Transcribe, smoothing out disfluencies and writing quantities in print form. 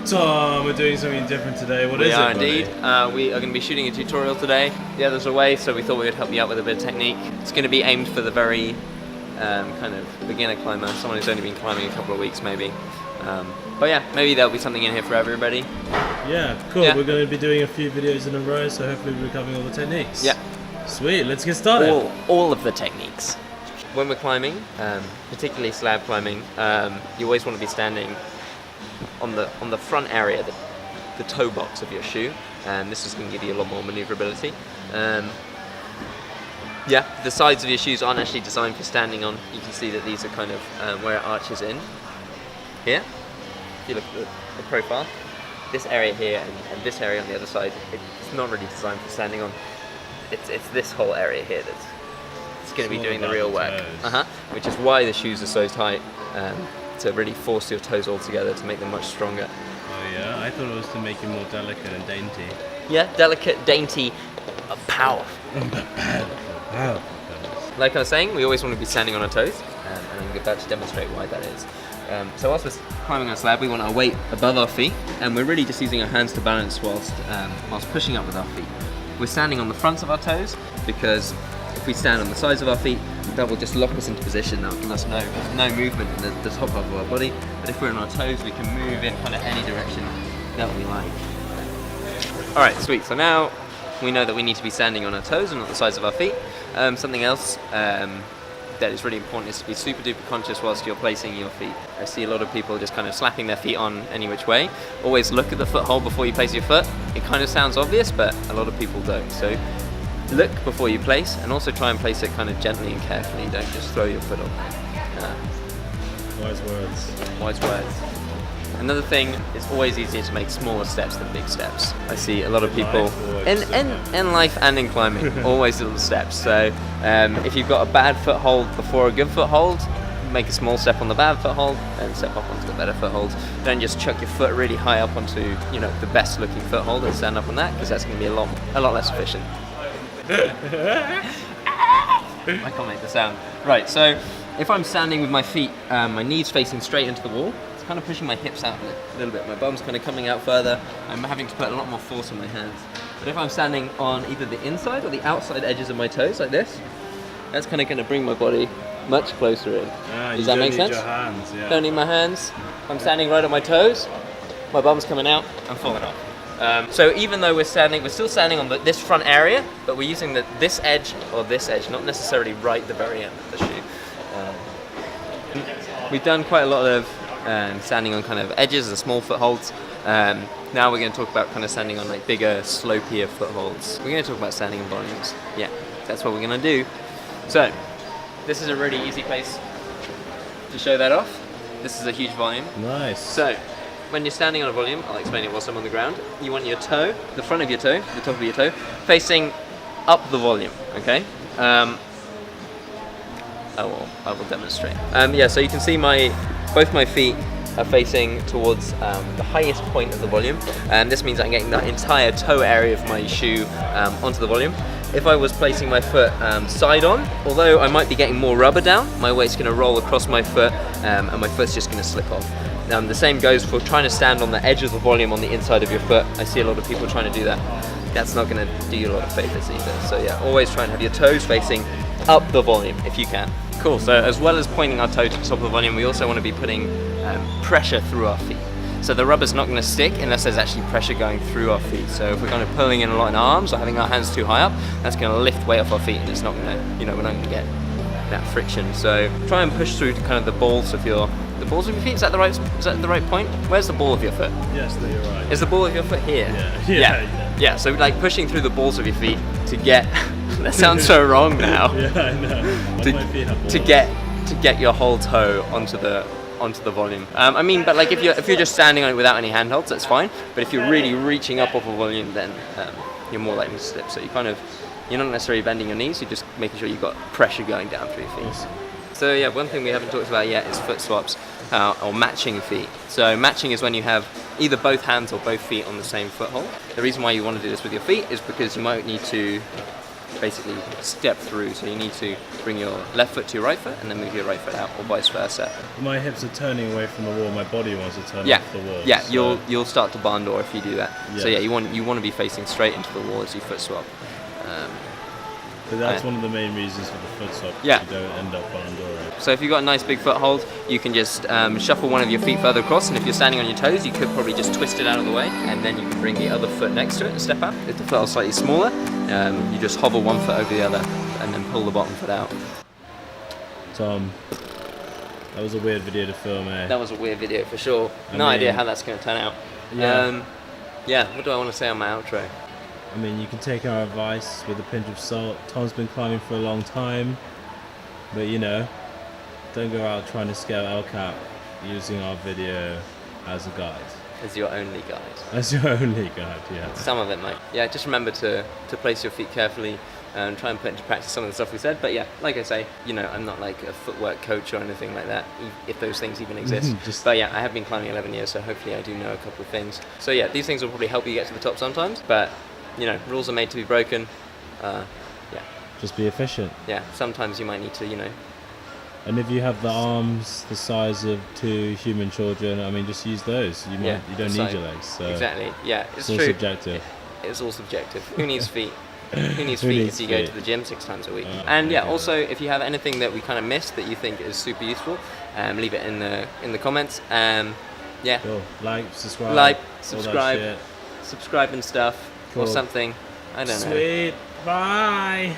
Tom, we're doing something different today. What is it? We are buddy? indeed. We are going to be shooting a tutorial today. The others are away, so we thought we would help you out with a bit of technique. It's going to be aimed for the very kind of beginner climber, someone who's only been climbing a couple of weeks maybe. But yeah, maybe there'll be something in here for everybody. Yeah, cool. Yeah. We're going to be doing a few videos in a row, so hopefully we'll be covering all the techniques. Yeah. Sweet, let's get started. All of the techniques. When we're climbing, particularly slab climbing, you always want to be standing on the front area, the toe box of your shoe, and this is going to give you a lot more maneuverability. Yeah, the sides of your shoes aren't actually designed for standing on. You can see that these are kind of where it arches in. Here, if you look at the profile, this area here and this area on the other side, it's not really designed for standing on. It's this whole area here that's going to be doing the real work. Which is why the shoes are so tight, to really force your toes all together to make them much stronger. Oh yeah, I thought it was to make you more delicate and dainty. Yeah, delicate, dainty, powerful. Wow. Like I was saying, we always want to be standing on our toes, and I'm about to demonstrate why that is. So whilst we're climbing on a slab, we want our weight above our feet, and we're really just using our hands to balance whilst pushing up with our feet. We're standing on the fronts of our toes, because if we stand on the sides of our feet, that will just lock us into position. That will give us no movement in the top of our body. But if we're on our toes, we can move in kind of any direction that we like. Alright, sweet. So now we know that we need to be standing on our toes and not the sides of our feet. Something else that is really important is to be super duper conscious whilst you're placing your feet. I see a lot of people just kind of slapping their feet on any which way. Always look at the foothold before you place your foot. It kind of sounds obvious, but a lot of people don't. So look before you place, and also try and place it kind of gently and carefully. Don't just throw your foot off. Wise words. Wise words. Another thing, it's always easier to make smaller steps than big steps. I see a lot of people in life and in climbing, always little steps. So if you've got a bad foothold before a good foothold, make a small step on the bad foothold, and step up onto the better foothold. Don't just chuck your foot really high up onto the best looking foothold and stand up on that, because that's going to be a lot less efficient. I can't make the sound. Right, so if I'm standing with my feet, my knees facing straight into the wall, it's kind of pushing my hips out a little bit. My bum's kind of coming out further. I'm having to put a lot more force on my hands. But if I'm standing on either the inside or the outside edges of my toes, like this, that's kind of going to bring my body much closer in. Does that make sense? Your hands, yeah. Don't need my hands. I'm standing right on my toes. My bum's coming out. I'm falling off. So even though we're still standing on this front area, but we're using this edge or this edge, not necessarily right the very end of the shoe. We've done quite a lot of standing on kind of edges and small footholds. Now we're going to talk about kind of standing on like bigger, slopier footholds. We're going to talk about standing on volumes. Yeah, that's what we're going to do. So this is a really easy place to show that off. This is a huge volume. Nice. So when you're standing on a volume, I'll explain it whilst I'm on the ground. You want your toe, the front of your toe, the top of your toe, facing up the volume, okay? I will demonstrate. Yeah, so you can see both my feet are facing towards the highest point of the volume, and this means I'm getting that entire toe area of my shoe onto the volume. If I was placing my foot side on, although I might be getting more rubber down, my weight's going to roll across my foot, and my foot's just going to slip off. The same goes for trying to stand on the edge of the volume on the inside of your foot. I see a lot of people trying to do that. That's not going to do you a lot of favors either. So yeah, always try and have your toes facing up the volume if you can. Cool, so as well as pointing our toe to the top of the volume, we also want to be putting pressure through our feet. So the rubber's not going to stick unless there's actually pressure going through our feet. So if we're kind of pulling in a lot in our arms or having our hands too high up, that's going to lift weight off our feet, and it's not going to, we're not going to get that friction. So try and push through to kind of the balls of your feet. Is that the right point? Where's the ball of your foot? Yes, no, you're right. Is the ball of your foot here? Yeah. So like pushing through the balls of your feet to get. That sounds so wrong now. Yeah, I know. To get your whole toe onto the volume. I mean, but like if you're just standing on it without any handholds, that's fine. But if you're really reaching up off a volume, then you're more likely to slip. So you're not necessarily bending your knees. You're just making sure you've got pressure going down through your feet. Awesome. So yeah, one thing we haven't talked about yet is foot swaps or matching feet. So matching is when you have either both hands or both feet on the same foothold. The reason why you want to do this with your feet is because you might need to basically step through. So you need to bring your left foot to your right foot and then move your right foot out, or vice versa. My hips are turning away from the wall. My body wants to turn Yeah, off the wall. yeah, so- you'll start to barn door if you do that. So Yeah. yeah, you want to be facing straight into the wall as you foot swap. But that's Yeah. one of the main reasons for the foot swap. Yeah. You don't end up barn dooring. So if you've got a nice big foothold, you can just shuffle one of your feet further across, and if you're standing on your toes, you could probably just twist it out of the way, and then you can bring the other foot next to it and step out. If the foot is slightly smaller, you just hover one foot over the other, and then pull the bottom foot out. Tom, that was a weird video to film, eh? That was a weird video for sure. I No idea mean- how that's going to turn out. Yeah. Yeah, what do I want to say on my outro? I mean, you can take our advice with a pinch of salt. Tom's been climbing for a long time, but you know, don't go out trying to scale El Cap using our video as a guide. As your only guide. As your only guide, yeah. Some of it might. Yeah, just remember to place your feet carefully and try and put into practice some of the stuff we said. But yeah, like I say, you know, I'm not like a footwork coach or anything like that, if those things even exist. But yeah, I have been climbing 11 years, so hopefully I do know a couple of things. So yeah, these things will probably help you get to the top sometimes, but you know, rules are made to be broken. Just be efficient. Yeah, sometimes you might need to, you know. And if you have the arms the size of 2 human children, I mean, just use those. You don't need your legs. So Exactly. Yeah, it's all true. subjective. It's all subjective. Who needs feet? Who needs Who feet needs if you go feet? to the gym 6 times a week? Oh, And yeah, okay. also if you have anything that we kind of missed that you think is super useful, leave it in the comments. Yeah, Cool. Like, subscribe. like, all that subscribe, shit. subscribe and stuff or Cool. something. I don't know. Sweet. Bye.